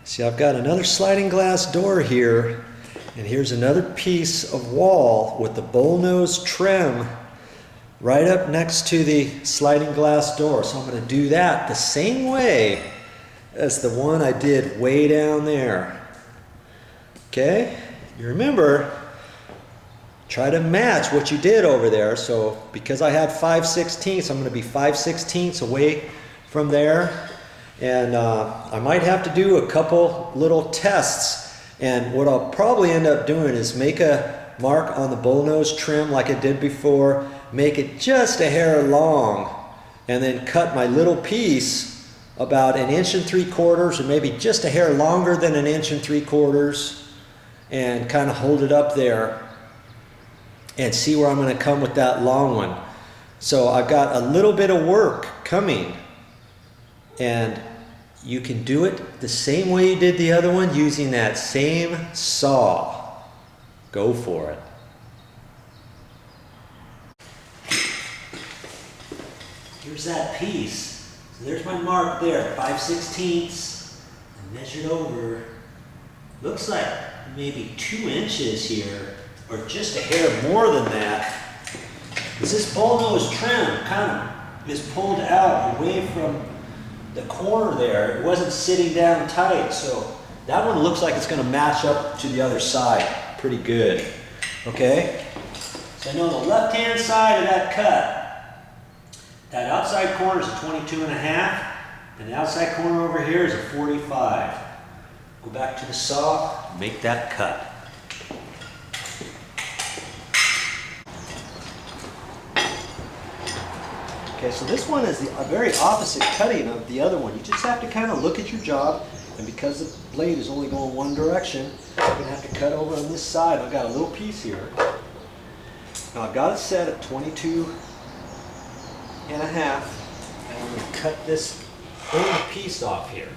See, I've got another sliding glass door here, and here's another piece of wall with the bullnose trim right up next to the sliding glass door. So I'm going to do that the same way as the one I did way down there. Okay? You remember, try to match what you did over there. So because I had 5/16, I'm going to be 5/16 away from there. And I might have to do a couple little tests. And what I'll probably end up doing is make a mark on the bullnose trim like I did before, make it just a hair long, and then cut my little piece about 1 3/4 inches or maybe just a hair longer than 1 3/4 inches, and kind of hold it up there and see where I'm going to come with that long one. So I've got a little bit of work coming, and you can do it the same way you did the other one using that same saw. Go for it. Here's that piece. So there's my mark there, 5/16. I measured over. Looks like maybe 2 inches here, or just a hair more than that. This bullnose trim kind of is pulled out away from the corner there. It wasn't sitting down tight, so that one looks like it's going to match up to the other side pretty good. Okay? So I know the left-hand side of that cut, that outside corner is a 22.5, and the outside corner over here is a 45. Go back to the saw, make that cut. Okay, so this one is a very opposite cutting of the other one. You just have to kind of look at your job, and because the blade is only going one direction, you're going to have to cut over on this side. I've got a little piece here. Now I've got it set at 22.5, and I'm going to cut this little piece off here.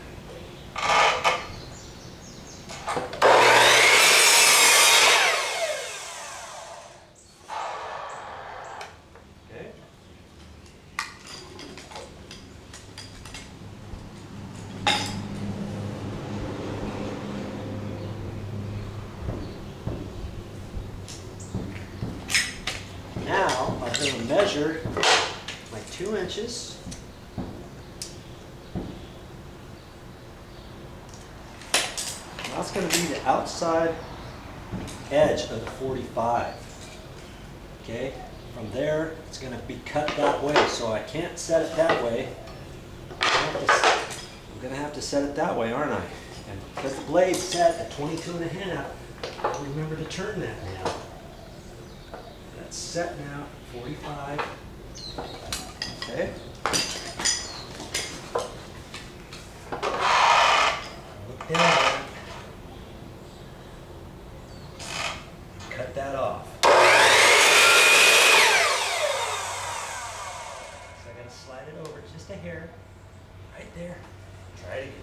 Now I'm going to measure my 2 inches. That's going to be the outside edge of the 45. Okay, from there it's going to be cut that way, so I can't set it that way. I'm going to have to set it that way, aren't I? And because the blade's set at 22.5, I'll remember to turn that now. That's set now, 45. Okay. Look down. Cut that off. So I gotta slide it over just a hair. Right there. Try it again.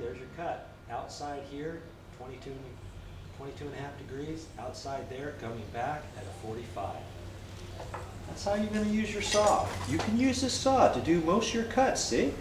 There's your cut. Outside here, 22.5 degrees. Outside there, coming back at a 45. That's how you're going to use your saw. You can use this saw to do most of your cuts, see?